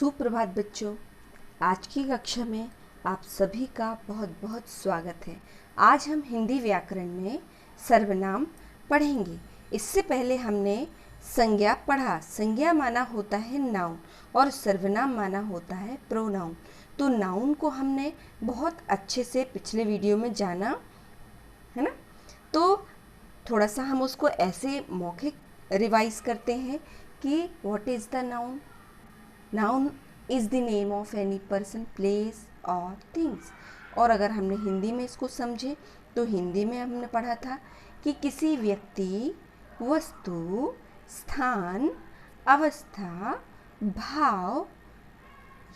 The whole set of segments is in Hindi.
सुप्रभात बच्चों। आज की कक्षा में आप सभी का बहुत बहुत स्वागत है। आज हम हिंदी व्याकरण में सर्वनाम पढ़ेंगे। इससे पहले हमने संज्ञा पढ़ा। संज्ञा माना होता है नाउन और सर्वनाम माना होता है प्रोनाउन। तो नाउन को हमने बहुत अच्छे से पिछले वीडियो में जाना है ना। तो थोड़ा सा हम उसको ऐसे मौखिक रिवाइज करते हैं कि what is the noun. Noun is the name of any person, place और थिंग्स। और अगर हमने हिंदी में इसको समझे तो हिंदी में हमने पढ़ा था कि किसी व्यक्ति, वस्तु, स्थान, अवस्था, भाव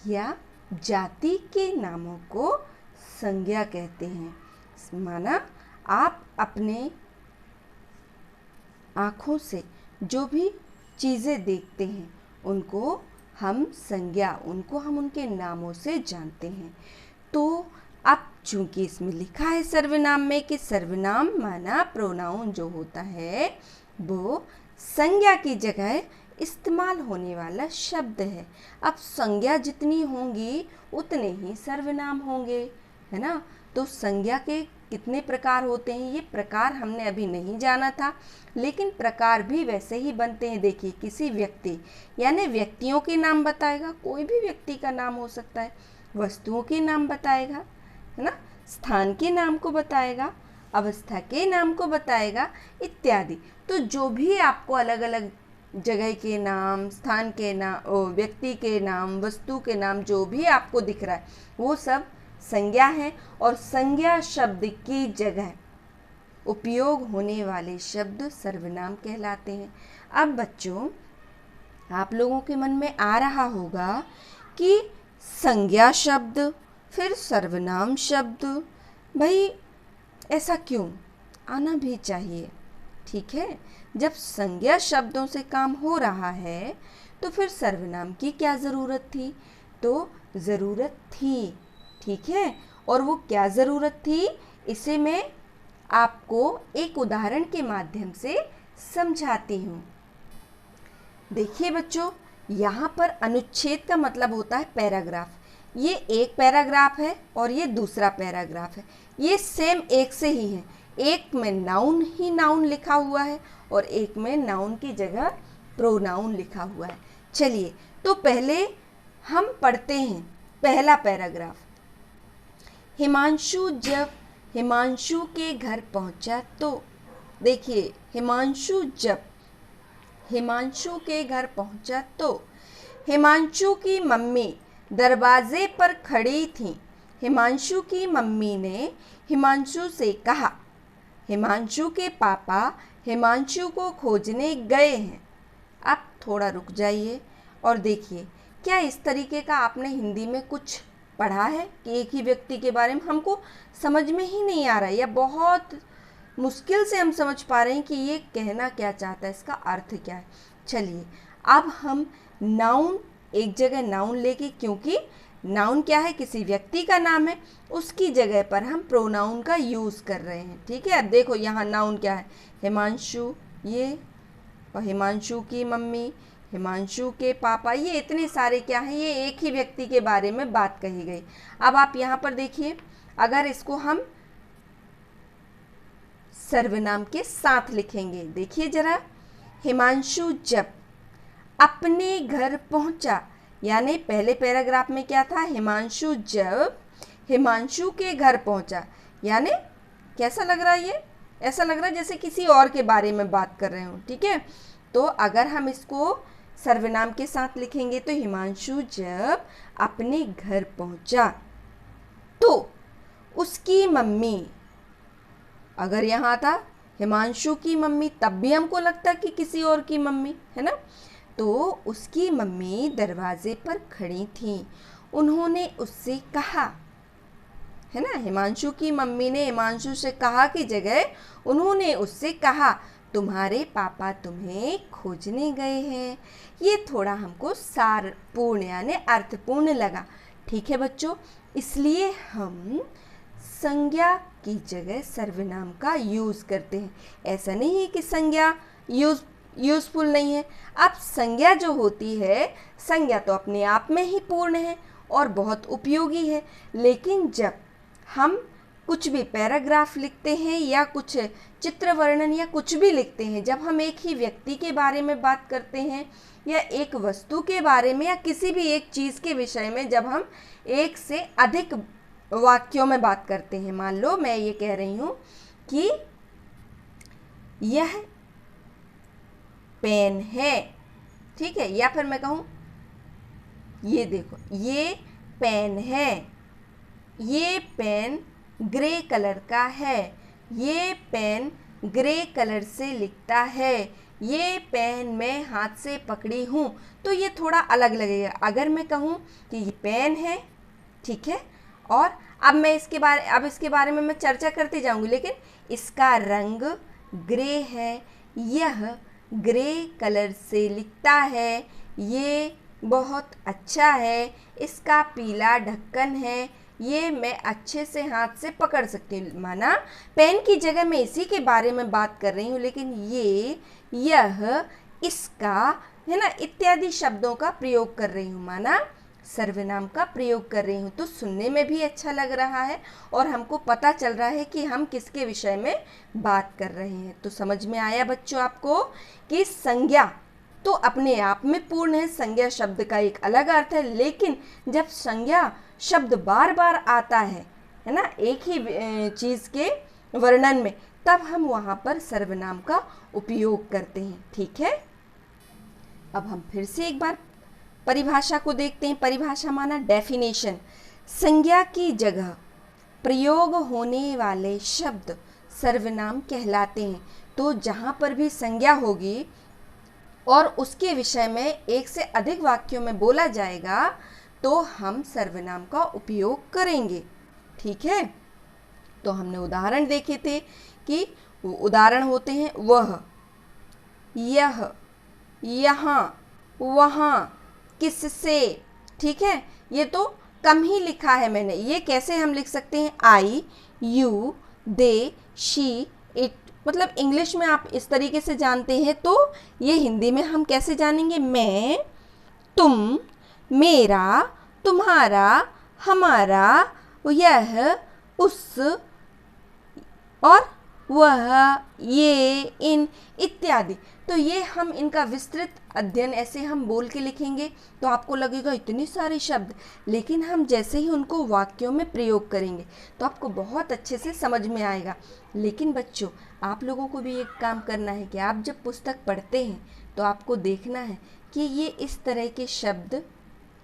या जाति के नामों को संज्ञा कहते हैं। माना आप अपने आँखों से जो भी चीज़ें देखते हैं उनको हम संज्ञा, उनको हम उनके नामों से जानते हैं। तो अब चूंकि इसमें लिखा है सर्वनाम में कि सर्वनाम माना प्रोनाउन जो होता है वो संज्ञा की जगह इस्तेमाल होने वाला शब्द है। अब संज्ञा जितनी होंगी उतने ही सर्वनाम होंगे, है ना। तो संज्ञा के कितने प्रकार होते हैं, ये प्रकार हमने अभी नहीं जाना था, लेकिन प्रकार भी वैसे ही बनते हैं। देखिए, किसी व्यक्ति यानी व्यक्तियों के नाम बताएगा, कोई भी व्यक्ति का नाम हो सकता है, वस्तुओं के नाम बताएगा, है ना, स्थान के नाम को बताएगा, अवस्था के नाम को बताएगा इत्यादि। तो जो भी आपको अलग अलग जगह के नाम, स्थान के नाम, व्यक्ति के नाम, वस्तु के नाम जो भी आपको दिख रहा है वो सब संज्ञा है। और संज्ञा शब्द की जगह उपयोग होने वाले शब्द सर्वनाम कहलाते हैं। अब बच्चों, आप लोगों के मन में आ रहा होगा कि संज्ञा शब्द फिर सर्वनाम शब्द, भाई ऐसा क्यों? आना भी चाहिए, ठीक है। जब संज्ञा शब्दों से काम हो रहा है तो फिर सर्वनाम की क्या ज़रूरत थी? तो ज़रूरत थी, ठीक है। और वो क्या ज़रूरत थी, इसे मैं आपको एक उदाहरण के माध्यम से समझाती हूँ। देखिए बच्चों, यहाँ पर अनुच्छेद का मतलब होता है पैराग्राफ। ये एक पैराग्राफ है और ये दूसरा पैराग्राफ है। ये सेम एक से ही है। एक में नाउन ही नाउन लिखा हुआ है और एक में नाउन की जगह प्रोनाउन लिखा हुआ है। चलिए, तो पहले हम पढ़ते हैं पहला पैराग्राफ। हिमांशु जब हिमांशु के घर पहुंचा तो, देखिए, हिमांशु जब हिमांशु के घर पहुंचा तो हिमांशु की मम्मी दरवाजे पर खड़ी थी। हिमांशु की मम्मी ने हिमांशु से कहा। हिमांशु के पापा हिमांशु को खोजने गए हैं। आप थोड़ा रुक जाइए और देखिए, क्या इस तरीके का आपने हिंदी में कुछ पढ़ा है कि एक ही व्यक्ति के बारे में हमको समझ में ही नहीं आ रहा है, या बहुत मुश्किल से हम समझ पा रहे हैं कि ये कहना क्या चाहता है, इसका अर्थ क्या है। चलिए, अब हम नाउन, एक जगह नाउन लेके, क्योंकि नाउन क्या है, किसी व्यक्ति का नाम है, उसकी जगह पर हम प्रोनाउन का यूज़ कर रहे हैं, ठीक है। अब देखो, यहाँ नाउन क्या है, हिमांशु, ये, और हिमांशु की मम्मी, हिमांशु के पापा, ये इतने सारे क्या हैं, ये एक ही व्यक्ति के बारे में बात कही गई। अब आप यहाँ पर देखिए, अगर इसको हम सर्वनाम के साथ लिखेंगे, देखिए जरा, हिमांशु जब अपने घर पहुंचा, यानी पहले पैराग्राफ में क्या था, हिमांशु जब हिमांशु के घर पहुंचा, यानी कैसा लग रहा है, ये ऐसा लग रहा है जैसे किसी और के बारे में बात कर रहे हो, ठीक है। तो अगर हम इसको सर्वनाम के साथ लिखेंगे तो हिमांशु जब अपने घर पहुंचा तो उसकी मम्मी, अगर यहाँ था हिमांशु की मम्मी तब भी हमको लगता कि किसी और की मम्मी, है ना। तो उसकी मम्मी दरवाजे पर खड़ी थी। उन्होंने उससे कहा, है ना, हिमांशु की मम्मी ने हिमांशु से कहा की जगह उन्होंने उससे कहा, तुम्हारे पापा तुम्हें खोजने गए हैं। ये थोड़ा हमको सारपूर्ण यानी अर्थपूर्ण लगा, ठीक है बच्चों। इसलिए हम संज्ञा की जगह सर्वनाम का यूज़ करते हैं। ऐसा नहीं है कि संज्ञा यूज़ यूज़फुल नहीं है। अब संज्ञा जो होती है, संज्ञा तो अपने आप में ही पूर्ण है और बहुत उपयोगी है, लेकिन जब हम कुछ भी पैराग्राफ लिखते हैं या कुछ चित्र वर्णन या कुछ भी लिखते हैं, जब हम एक ही व्यक्ति के बारे में बात करते हैं या एक वस्तु के बारे में या किसी भी एक चीज़ के विषय में जब हम एक से अधिक वाक्यों में बात करते हैं, मान लो मैं ये कह रही हूँ कि यह पेन है, ठीक है, या फिर मैं कहूँ ये देखो ये पेन है, ये पेन ग्रे कलर का है, ये पेन ग्रे कलर से लिखता है, ये पेन मैं हाथ से पकड़ी हूँ, तो ये थोड़ा अलग लगेगा। अगर मैं कहूँ कि ये पेन है, ठीक है, और अब इसके बारे में मैं चर्चा करती जाऊँगी, लेकिन इसका रंग ग्रे है, यह ग्रे कलर से लिखता है, ये बहुत अच्छा है, इसका पीला ढक्कन है, ये मैं अच्छे से हाथ से पकड़ सकती हूँ। माना पेन की जगह मैं इसी के बारे में बात कर रही हूँ, लेकिन ये, यह, इसका, है ना, इत्यादि शब्दों का प्रयोग कर रही हूँ, माना सर्वनाम का प्रयोग कर रही हूँ, तो सुनने में भी अच्छा लग रहा है और हमको पता चल रहा है कि हम किसके विषय में बात कर रहे हैं। तो समझ में आया बच्चों आपको कि संज्ञा तो अपने आप में पूर्ण है, संज्ञा शब्द का एक अलग अर्थ है, लेकिन जब संज्ञा शब्द बार बार आता है ना, एक ही चीज़ के वर्णन में, तब हम वहाँ पर सर्वनाम का उपयोग करते हैं, ठीक है। अब हम फिर से एक बार परिभाषा को देखते हैं। परिभाषा माना डेफिनेशन। संज्ञा की जगह प्रयोग होने वाले शब्द सर्वनाम कहलाते हैं। तो जहाँ पर भी संज्ञा होगी और उसके विषय में एक से अधिक वाक्यों में बोला जाएगा, तो हम सर्वनाम का उपयोग करेंगे, ठीक है। तो हमने उदाहरण देखे थे कि उदाहरण होते हैं वह, यह, यहाँ, वहाँ, किससे, ठीक है। ये तो कम ही लिखा है मैंने। ये कैसे हम लिख सकते हैं? आई, यू, दे, शी, इट, मतलब इंग्लिश में आप इस तरीके से जानते हैं, तो ये हिंदी में हम कैसे जानेंगे? मैं, तुम, मेरा, तुम्हारा, हमारा, यह, उस, और वह, ये, इन, इत्यादि। तो ये हम इनका विस्तृत अध्ययन ऐसे हम बोल के लिखेंगे तो आपको लगेगा इतने सारे शब्द, लेकिन हम जैसे ही उनको वाक्यों में प्रयोग करेंगे तो आपको बहुत अच्छे से समझ में आएगा। लेकिन बच्चों, आप लोगों को भी एक काम करना है कि आप जब पुस्तक पढ़ते हैं तो आपको देखना है कि ये इस तरह के शब्द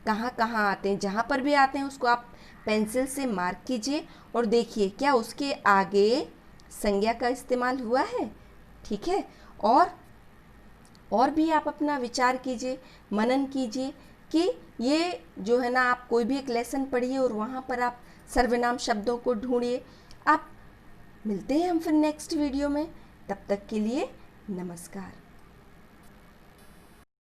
कहाँ कहाँ आते हैं। जहाँ पर भी आते हैं उसको आप पेंसिल से मार्क कीजिए और देखिए क्या उसके आगे संज्ञा का इस्तेमाल हुआ है, ठीक है। और भी आप अपना विचार कीजिए, मनन कीजिए कि ये जो है ना, आप कोई भी एक लेसन पढ़िए और वहाँ पर आप सर्वनाम शब्दों को ढूंढिए। आप मिलते हैं हम फिर नेक्स्ट वीडियो में, तब तक के लिए नमस्कार।